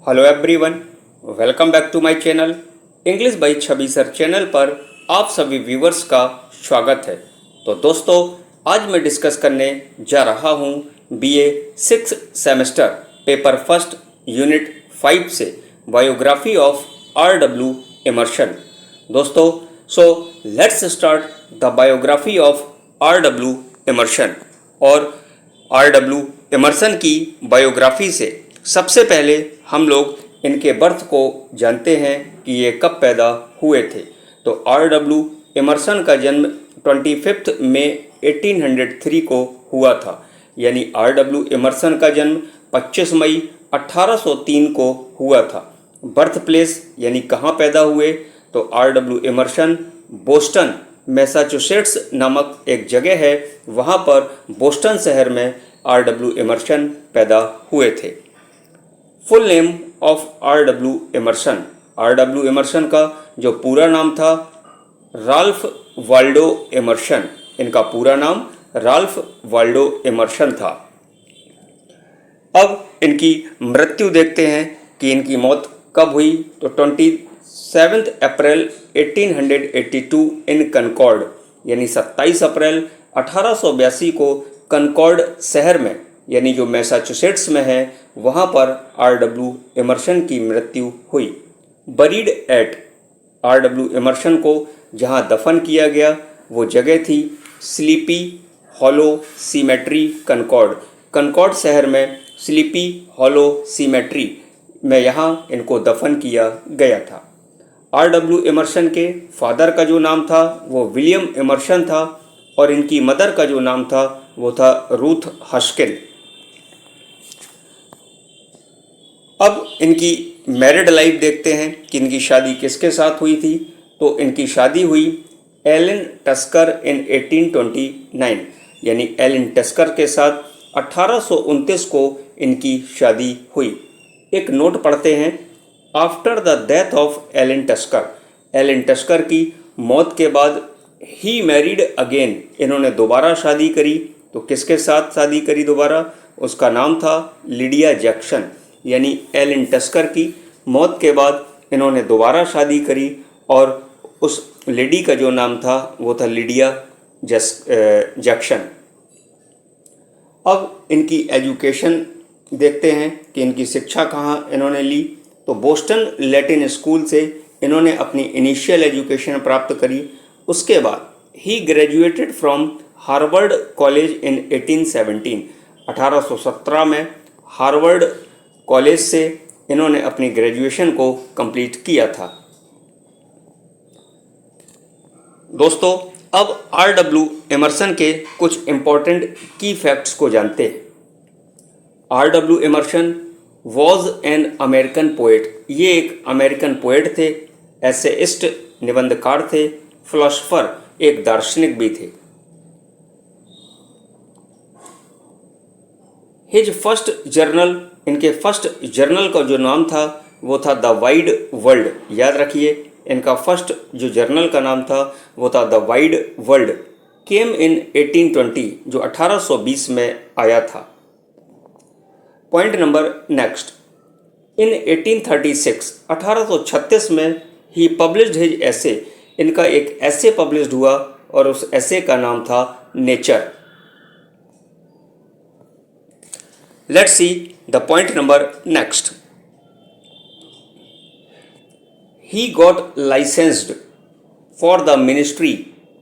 Hello everyone, welcome back to my channel English by Chhavi sir channel पर आप सभी viewers का स्वागत है। तो दोस्तों, आज मैं डिस्कस करने जा रहा हूं BA 6 semester paper first unit 5 से बायोग्राफी ऑफ आर.डब्ल्यू. एमर्सन। दोस्तों, so let's start the biography of R W. Emerson. और आर.डब्ल्यू. एमर्सन की बायोग्राफी से सबसे पहले हम लोग इनके बर्थ को जानते हैं कि ये कब पैदा हुए थे। तो आर.डब्ल्यू. एमर्सन का जन्म 25 मई 1803 को हुआ था। यानी आर.डब्ल्यू. एमर्सन का जन्म 25 मई 1803 को हुआ था। बर्थ प्लेस यानी कहाँ पैदा हुए, तो आर.डब्ल्यू. एमर्सन बोस्टन मैसाचुसेट्स नामक एक जगह है, वहाँ पर बोस्टन शहर में आर.डब्ल्यू. एमर्सन पैदा हुए थे। Full name of R W. Emerson. R W. Emerson का जो पूरा नाम था राल्फ वाल्डो एमर्सन। इनका पूरा नाम राल्फ वाल्डो एमर्सन था। अब इनकी मृत्यु देखते हैं कि इनकी मौत कब हुई। तो 27 अप्रैल 1882 इन कनकॉर्ड, यानी 27 अप्रैल 1882 को कनकॉर्ड शहर में, यानी जो मैसाचुसेट्स में है, वहाँ पर आर.डब्ल्यू. एमर्सन की मृत्यु हुई। Buried eight, आर.डब्ल्यू. एमर्सन को जहाँ दफन किया गया वो जगह थी sleepy hollow cemetery concord. Concord शहर में स्लीपी हॉलो सीमेट्री में यहाँ इनको दफन किया गया था। आर.डब्ल्यू. एमर्सन के फादर का जो नाम था वो विलियम एमर्सन था और इनकी मदर का जो नाम था वो था रूथ हस्किन। अब इनकी मैरिड लाइफ देखते हैं कि इनकी शादी किसके साथ हुई थी। तो इनकी शादी हुई एलन टस्कर इन 1829, यानी एलन टस्कर के साथ 1829 को इनकी शादी हुई। एक नोट पढ़ते हैं। After the death of Ellen Tucker, Ellen Tucker की मौत के बाद ही मैरिड अगेन, इन्होंने दोबारा शादी करी। तो किसके साथ शादी करी दोबारा? उसका नाम था लिडिया जैक्सन। यानी एलन टस्कर की मौत के बाद इन्होंने दोबारा शादी करी और उस लेडी का जो नाम था वो था लिडिया जैक्सन। अब इनकी एजुकेशन देखते हैं कि इनकी शिक्षा कहाँ इन्होंने ली। तो बोस्टन लैटिन स्कूल से इन्होंने अपनी इनिशियल एजुकेशन प्राप्त करी। उसके बाद he graduated from Harvard college in 1817, 1817 में हार्वर्ड कॉलेज से इन्होंने अपनी ग्रेजुएशन को कंप्लीट किया था। दोस्तों, अब आर.डब्ल्यू. एमर्सन के कुछ इम्पोर्टेंट की फैक्ट्स को जानते हैं। R W. Emerson was an American poet. ये एक अमेरिकन पोएट थे, एसेइस्ट निबंधकार थे, फिलोसोफर, एक दार्शनिक भी थे। हिज फर्स्ट जर्नल, इनके फर्स्ट जर्नल का जो नाम था वो था द वाइड वर्ल्ड। याद रखिए, इनका फर्स्ट जो जर्नल का नाम था वो था द वाइड वर्ल्ड। केम इन 1820, जो 1820 में आया था। Point number next. इन 1836, 1836 में ही पब्लिश्ड हिज ऐसे, इनका एक ऐसे पब्लिश्ड हुआ और उस ऐसे का नाम था nature. Let's see the point number next. He got licensed for the ministry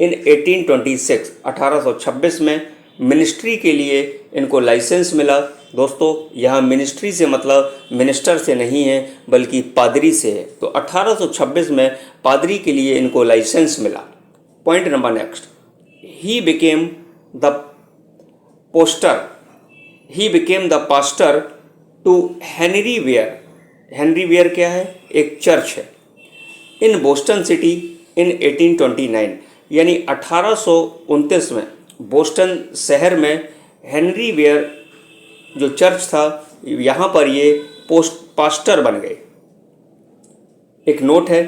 in 1826. 1826 में मिनिस्ट्री के लिए इनको लाइसेंस मिला। दोस्तों, यहाँ मिनिस्ट्री से मतलब मिनिस्टर से नहीं है बल्कि पादरी से है। तो 1826 में पादरी के लिए इनको लाइसेंस मिला। Point number next. He became the pastor to Henry Ware. Henry Ware क्या है? एक चर्च है। इन बोस्टन सिटी इन 1829, यानी 1829 में बोस्टन शहर में हेनरी वेयर जो चर्च था, यहाँ पर ये पास्टर बन गए। एक नोट है,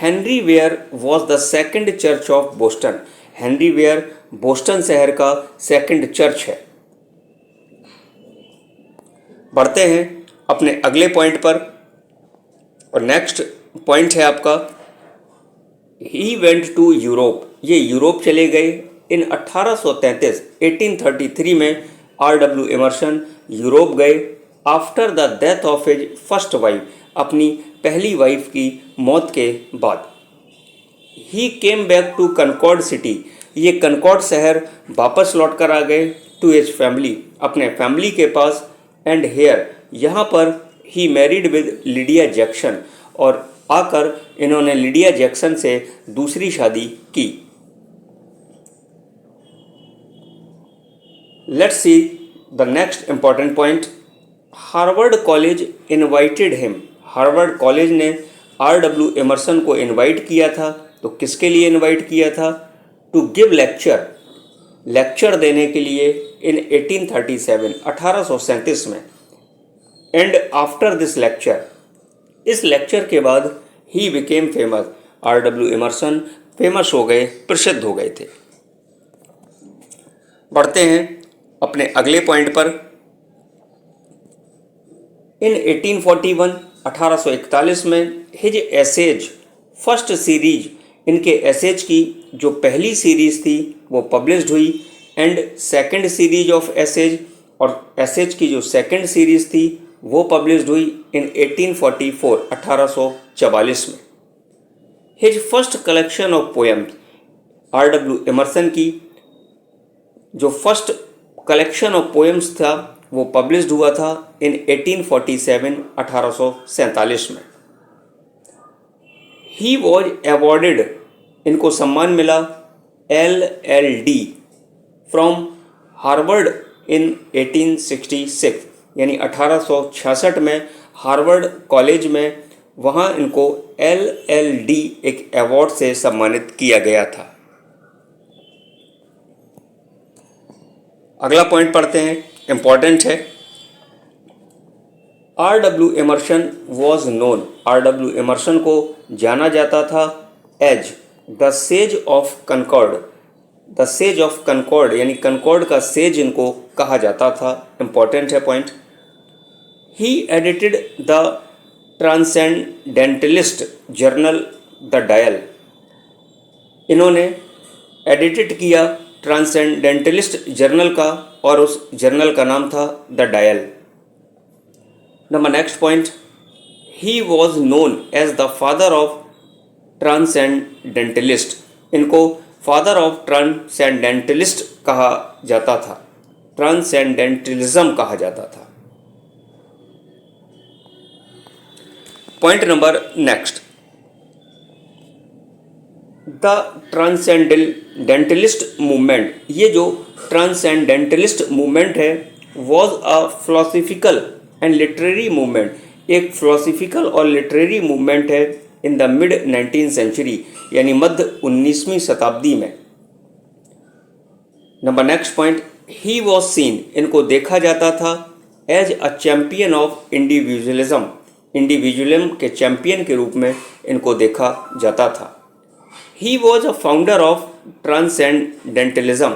Henry Ware was the second church of Boston. Henry Ware Boston शहर का सेकंड चर्च है। बढ़ते हैं अपने अगले पॉइंट पर। और नेक्स्ट पॉइंट है आपका ही वेंट टू यूरोप, ये यूरोप चले गए इन 1833 1833 में R.W. एमर्सन यूरोप गए after the death of his first wife, अपनी पहली वाइफ की मौत के बाद। He came back to Concord city, ये कनकॉर्ड शहर वापस लौट कर आ गए टू हिज फैमिली, अपने फैमिली के पास। एंड हेयर, यहाँ पर he married with Lydia Jackson, और आकर इन्होंने लिडिया जैक्सन से दूसरी शादी की। Let's see the next important point. Harvard college invited him, Harvard college ने R.W. एमर्सन को इनवाइट किया था। तो किसके लिए इनवाइट किया था? टू गिव लेक्चर, लेक्चर देने के लिए इन 1837 1837 में। एंड आफ्टर दिस लेक्चर, इस लेक्चर के बाद he became famous, R.W. Emerson famous हो गए, प्रसिद्ध हो गए थे। बढ़ते हैं अपने अगले पॉइंट पर। इन 1841 1841 में हिज एसेज फर्स्ट सीरीज, इनके एसेज की जो पहली सीरीज थी वो पब्लिश्ड हुई। And second series of essays, और एसेज की जो सेकंड सीरीज थी वो पब्लिश्ड हुई इन 1844 1844 में। His first collection of poems, R.W. Emerson की जो फर्स्ट कलेक्शन ऑफ पोएम्स था वो पब्लिश्ड हुआ था इन 1847 1847 में। ही वॉज अवॉर्डेड, इनको सम्मान मिला LL.D. फ्रॉम हार्वर्ड इन 1866, यानी 1866 में हार्वर्ड कॉलेज में, वहाँ इनको LL.D. एक अवार्ड से सम्मानित किया गया था। अगला पॉइंट पढ़ते हैं, इंपॉर्टेंट है। R.W. Emerson was known, R.W. Emerson को जाना जाता था as the sage of Concord, the sage of Concord, यानी कनकॉर्ड का सेज इनको कहा जाता था। इंपॉर्टेंट है point. He edited the transcendentalist journal the dial, इन्होंने एडिटेड किया ट्रांसेंडेंटलिस्ट जर्नल का, और उस जर्नल का नाम था the dial. Number next point, he was known as the father of transcendentalist, इनको फादर ऑफ ट्रांसेंडेंटलिस्ट कहा जाता था, ट्रांसेंडेंटलिज्म कहा जाता था। Point number next, the transcendentalist movement, ये जो ट्रांसेंडेंटलिस्ट मूवमेंट है was a philosophical and literary movement, एक फिलोसफिकल और लिटरेरी मूवमेंट है in the mid 19th century, यानी मध्य 19वीं शताब्दी में। Number next point, he was seen, इनको देखा जाता था as a champion of individualism, individualism के चैंपियन के रूप में इनको देखा जाता था। He was a founder of transcendentalism,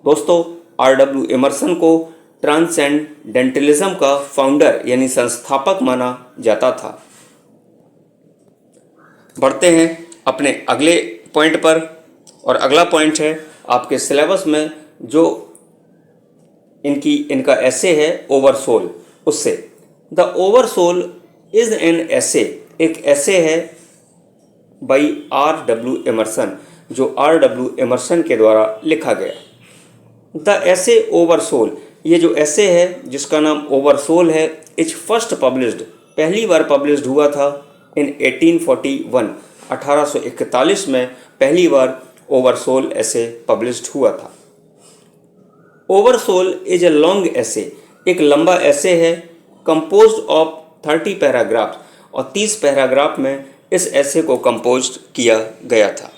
दोस्तों R.W. एमर्सन को ट्रांसेंडेंटलिज्म का फाउंडर यानी संस्थापक माना जाता था। बढ़ते हैं अपने अगले पॉइंट पर, और अगला पॉइंट है आपके सिलेबस में जो इनका ऐसे है ओवरसोल, उससे द ओवरसोल इज एन ऐसे, एक ऐसे है बाई R.W. एमर्सन, जो R.W. एमर्सन के द्वारा लिखा गया। द ऐसे ओवरसोल, ये जो ऐसे है जिसका नाम ओवरसोल है, इज फर्स्ट पब्लिश्ड, पहली बार पब्लिश्ड हुआ था इन 1841 1841 में पहली बार ओवरसोल ऐसे पब्लिश्ड हुआ था। ओवरसोल इज ए लॉन्ग ऐसे, एक लंबा ऐसे है कंपोज्ड ऑफ 30 पैराग्राफ, और 30 पैराग्राफ में इस ऐसे को कंपोज किया गया था।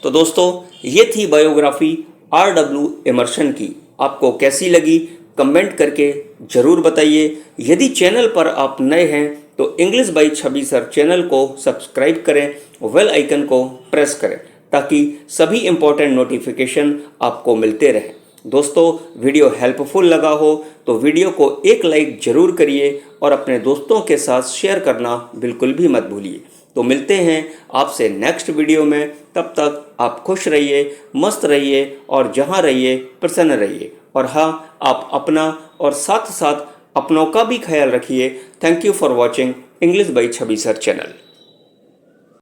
तो दोस्तों ये थी बायोग्राफी R.W. एमर्सन की। आपको कैसी लगी कमेंट करके ज़रूर बताइए। यदि चैनल पर आप नए हैं तो English by Chhavi sir channel को सब्सक्राइब करें, बेल आइकन को प्रेस करें ताकि सभी इम्पोर्टेंट नोटिफिकेशन आपको मिलते रहें। दोस्तों वीडियो हेल्पफुल लगा हो तो वीडियो को एक लाइक ज़रूर करिए और अपने दोस्तों के साथ शेयर करना बिल्कुल भी मत भूलिए। तो मिलते हैं आपसे नेक्स्ट वीडियो में, तब तक आप खुश रहिए, मस्त रहिए और जहाँ रहिए प्रसन्न रहिए। और हाँ, आप अपना और साथ साथ अपनों का भी ख्याल रखिए। Thank you for watching English by Chhavi sir channel.